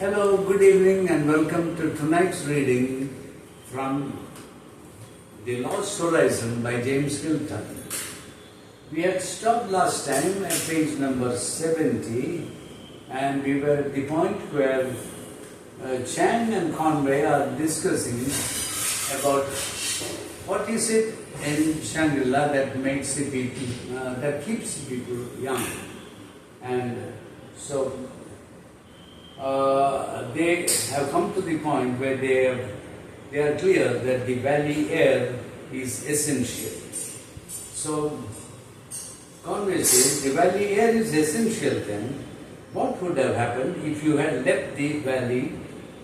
Hello, good evening and welcome to tonight's reading from The Lost Horizon by James Hilton. We had stopped last time at page number 70 and we were at the point where Chang and Conway are discussing about what is it in shangri-la that makes the people, that keeps the people young. And so they have come to the point where they are clear that the valley air is essential. So Conway says the valley air is essential. Then what would have happened if you had left the valley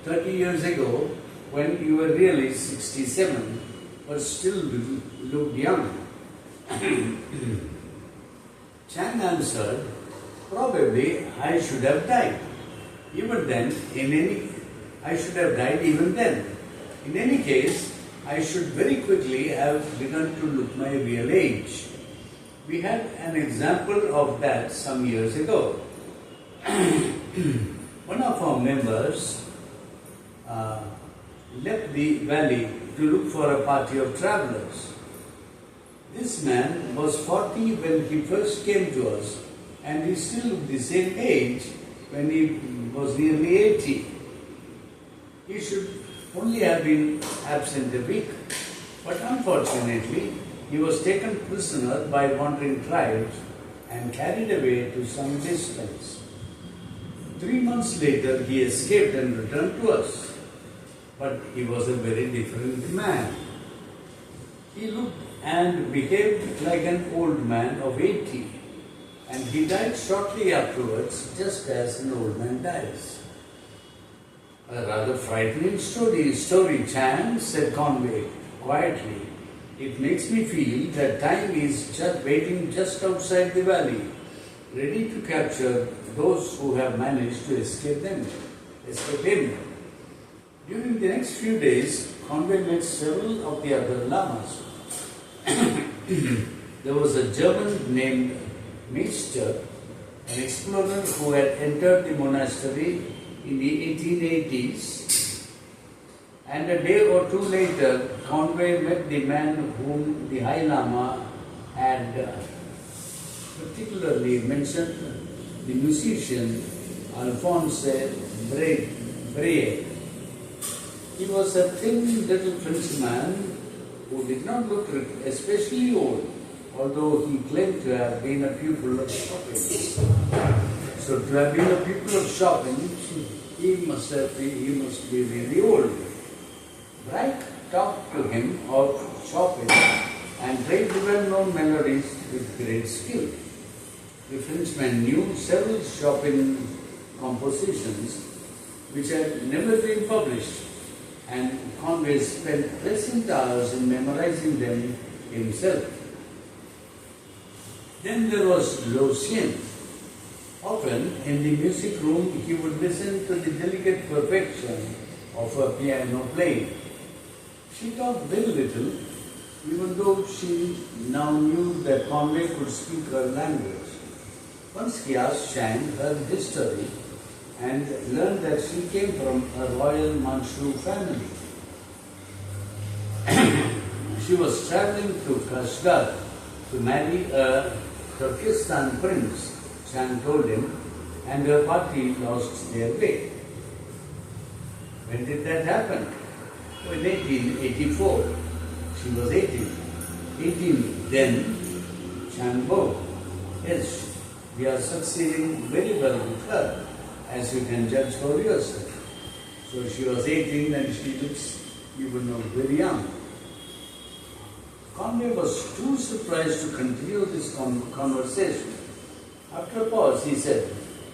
30 years ago when you were really 67 but still looked young? Chang answered, probably I should have died. Even then, I should have died even then. In any case, I should very quickly have begun to look my real age. We had an example of that some years ago. One of our members left the valley to look for a party of travelers. This man was 40 when he first came to us, and he still looked the same age when he was nearly 80. He should only have been absent a week, but unfortunately he was taken prisoner by wandering tribes and carried away to some distance. 3 months later he escaped and returned to us, but he was a very different man. He looked and behaved like an old man of 80. And he died shortly afterwards, just as an old man dies. A rather frightening story, Chan, said Conway quietly. It makes me feel that time is just waiting just outside the valley, ready to capture those who have managed to escape him. During the next few days, Conway met several of the other lamas. There was a German named Meister, an explorer who had entered the monastery in the 1880s, and a day or two later Conway met the man whom the High Lama had particularly mentioned, the musician Alphonse Breyer. He was a thin little Frenchman who did not look especially old, although he claimed to have been a pupil of shopping. So to have been a pupil of shopping, he must be really old. Bright talked to him of shopping and played the well-known melodies with great skill. The Frenchman knew several shopping compositions which had never been published, and Conway spent pleasant hours in memorizing them himself. Then there was Lo Sien. Often in the music room he would listen to the delicate perfection of her piano playing. She talked very little, even though she now knew that Conway could speak her language. Once he asked Chang her history and learned that she came from a royal Manchu family. She was traveling to Kashgar to marry a Turkestan prince, Chang told him, and her party lost their way. When did that happen? Oh, in 1884. She was 18. 18 then, Chang bowed. Yes, we are succeeding very well with her, as you can judge for yourself. So she was 18 and she looks even very young. Conway was too surprised to continue this conversation. After a pause, he said,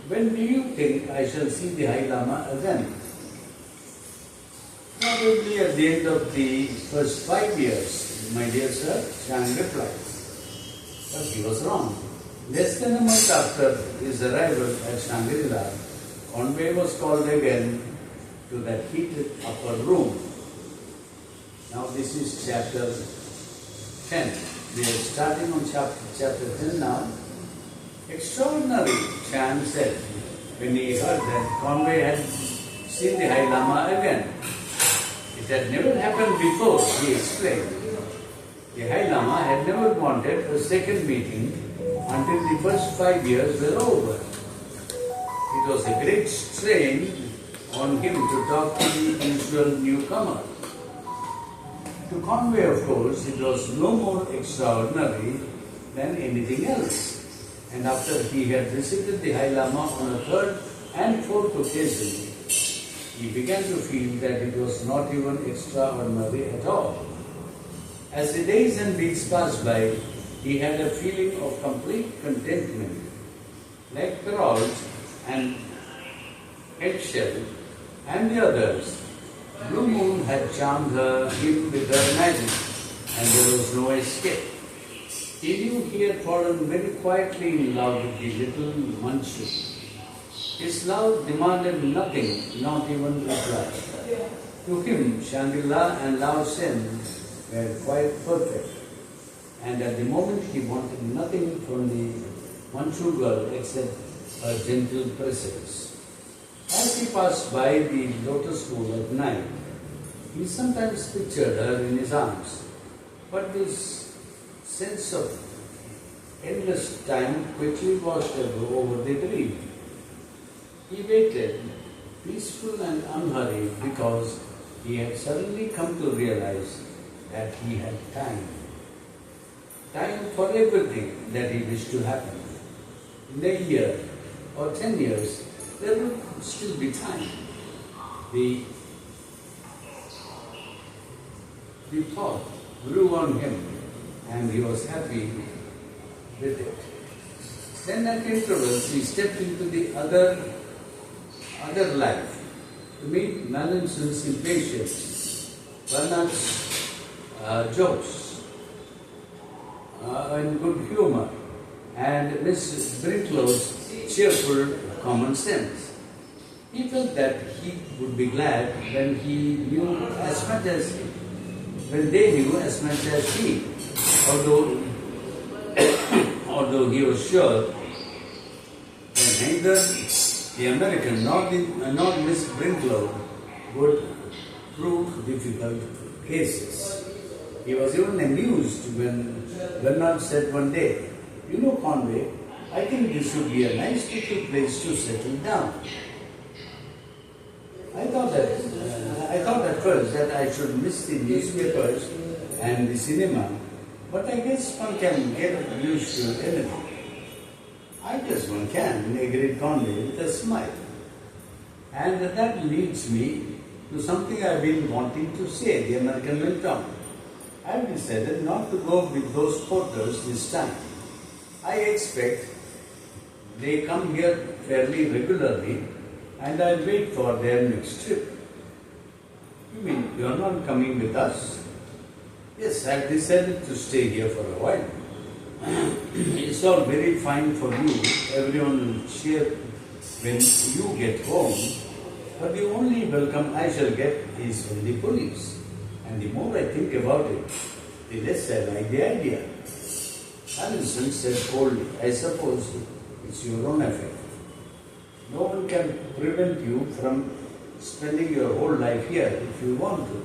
when do you think I shall see the High Lama again? Probably at the end of the first 5 years, my dear sir, Chang replies. But he was wrong. Less than a month after his arrival at Shangri-La, Conway was called again to that heated upper room. Now this is chapter 10. We are starting on chapter 10 now. Extraordinary, Chan said, when he heard that Conway had seen the High Lama again. It had never happened before, he explained. The High Lama had never wanted a second meeting until the first 5 years were over. It was a great strain on him to talk to the usual newcomer. To Conway, of course, it was no more extraordinary than anything else. And after he had visited the High Lama on a third and fourth occasion, he began to feel that it was not even extraordinary at all. As the days and weeks passed by, he had a feeling of complete contentment. Like Perrault and Eggshell and the others, Blue Moon had charmed him with her magic, and there was no escape. He knew he had fallen very quietly in love with the little Manchu. His love demanded nothing, not even reply. To him, Shangri-La and Lao Sen were quite perfect, and at the moment he wanted nothing from the Manchu girl except her gentle presence. As he passed by the lotus pool at night, he sometimes pictured her in his arms, but this sense of endless time quickly washed over the dream. He waited, peaceful and unhurried, because he had suddenly come to realize that he had time. Time for everything that he wished to happen. In a year or 10 years, there would still be time. The thought grew on him, and he was happy with it. Then at intervals he stepped into the other life to meet Mallinson's impatience, Bernard's jokes, and good humor, and Miss Brinklow's cheerful common sense. He felt that he would be glad when they knew as much as he, although he was sure that neither the American nor Miss Brinklow would prove difficult cases. He was even amused when Bernard said one day, "You know, Conway, I think this would be a nice little place to settle down." I thought at first that I should miss the newspapers and the cinema, but I guess one can get used to anything. I guess one can, agreed Conway with a smile. And that leads me to something I've been wanting to say, the American went on. I've decided not to go with those porters this time. I expect they come here fairly regularly, and I'll wait for their next trip. You mean you're not coming with us? Yes, I've decided to stay here for a while. It's all very fine for you. Everyone will cheer when you get home. But the only welcome I shall get is from the police. And the more I think about it, the less I like the idea. Allison said coldly, "I suppose it's your own affair. No one can prevent you from spending your whole life here if you want to."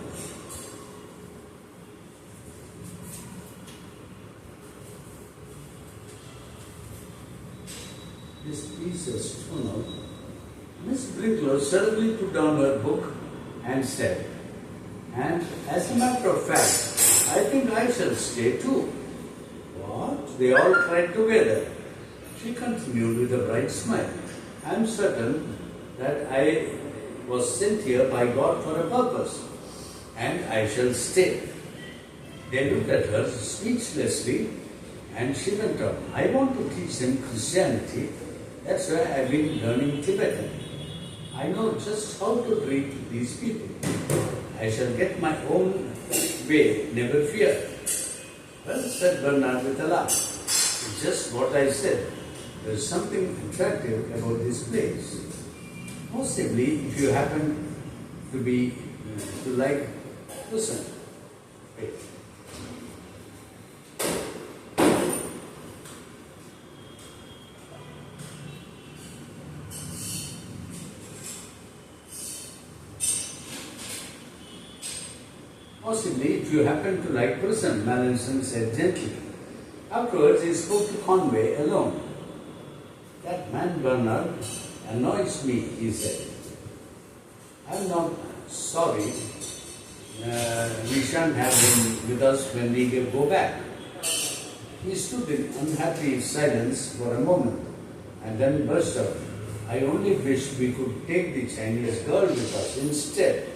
This piece is tonal. Miss Brinklow suddenly put down her book and said, "And as a matter of fact, I think I shall stay too." What? They all cried together. She continued with a bright smile. "I'm certain that I was sent here by God for a purpose, and I shall stay." They looked at her speechlessly, and she went on, "I want to teach them Christianity. That's why I've been learning Tibetan. I know just how to treat these people. I shall get my own way, never fear." "Well," said Bernard with a laugh, "it's just what I said. There's something attractive about this place. Possibly, if you happen to like, listen, wait. Possibly, if you happen to like prison, Mallinson said gently. Afterwards, he spoke to Conway alone. That man Bernard annoys me, he said. I'm not sorry. We shan't have him with us when we go back. He stood in unhappy silence for a moment and then burst out. I only wish we could take the Chinese girl with us instead.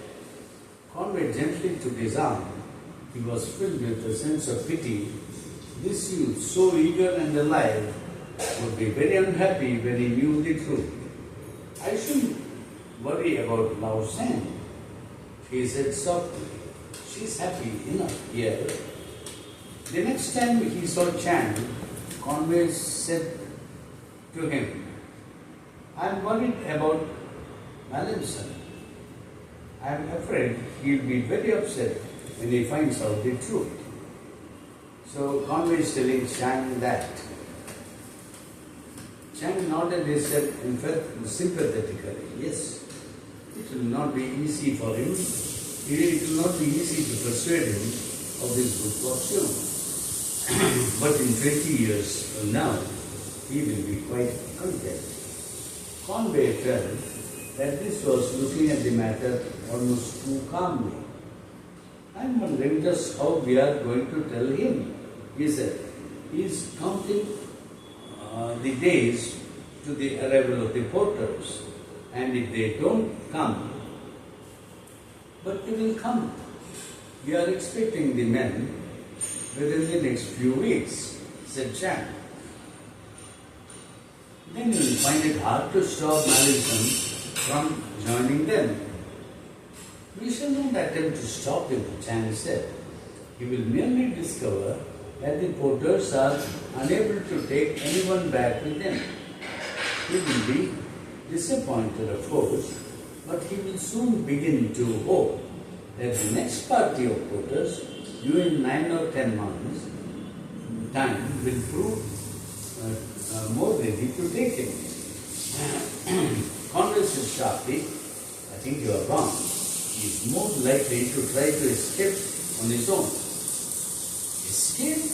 Conway gently took his arm. He was filled with a sense of pity. This youth, so eager and alive, would be very unhappy when he knew the truth. I shouldn't worry about Lao San, he said softly. She's happy enough here. The next time he saw Chan, Conway said to him, I'm worried about Mallinson. I'm afraid he'll be very upset when he finds out the truth. So Conway is telling Chang that. Chang nodded his head sympathetically. Yes, it will not be easy for him. It will not be easy to persuade him of this good fortune. But in 20 years from now, he will be quite content. Conway felt that this was looking at the matter almost too calmly. I'm wondering just how we are going to tell him, he said. He is counting the days to the arrival of the porters, and if they don't come, but they will come. We are expecting the men within the next few weeks, said Chan. Then you will find it hard to stop Mallinson from joining them. We shall not attempt to stop him, Chan said. He will merely discover that the porters are unable to take anyone back with them. He will be disappointed, of course, but he will soon begin to hope that the next party of porters, due in 9 or 10 months' time, will prove more ready to take him. Conway said sharply, I think you are wrong. He is more likely to try to escape on his own. Escape?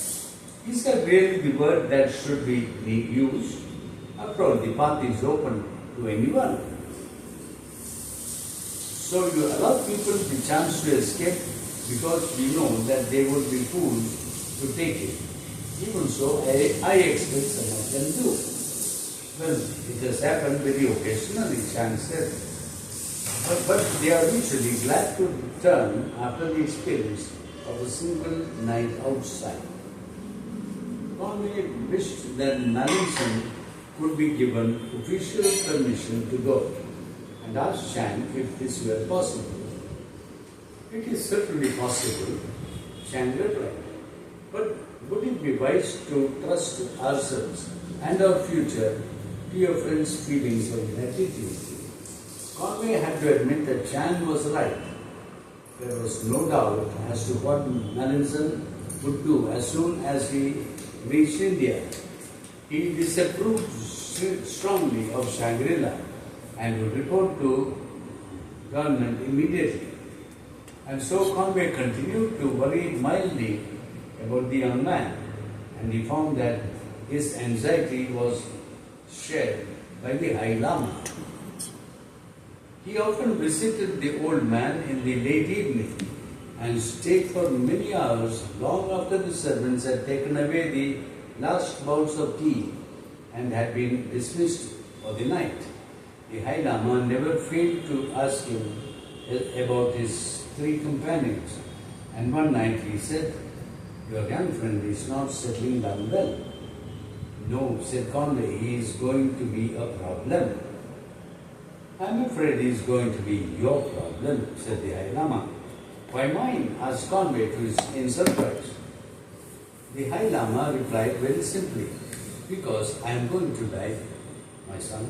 Is that really the word that should be used? After all, the path is open to anyone. So you allow people the chance to escape because you know that they would be fools to take it. Even so, I expect some of them do. Well, it has happened very occasionally, Chan said. But they are usually glad to return after the experience of a single night outside. Conway wished that Mallinson could be given official permission to go and asked Chan if this were possible. It is certainly possible, Chan replied. But would it be wise to trust ourselves and our future to your friend's feelings of gratitude? Conway had to admit that Chan was right. There was no doubt as to what Mallinson would do as soon as he reached India. He disapproved strongly of Shangri-la and would report to government immediately. And so Conway continued to worry mildly about the young man, and he found that his anxiety was shared by the High Lama. He often visited the old man in the late evening and stayed for many hours long after the servants had taken away the last bouts of tea and had been dismissed for the night. The High Lama never failed to ask him about his 3 companions, and one night he said, your young friend is not settling down well. No, said Conway, he is going to be a problem. I'm afraid he is going to be your problem, said the High Lama. Why mine? Asked Conway in surprise. The High Lama replied very simply, because I am going to die, my son.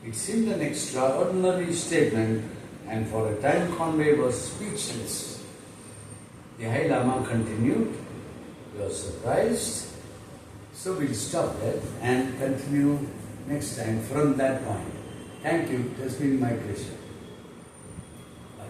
It seemed an extraordinary statement, and for a time Conway was speechless. The High Lama continued, you are surprised? So we'll stop there and continue next time from that point. Thank you. It has been my pleasure.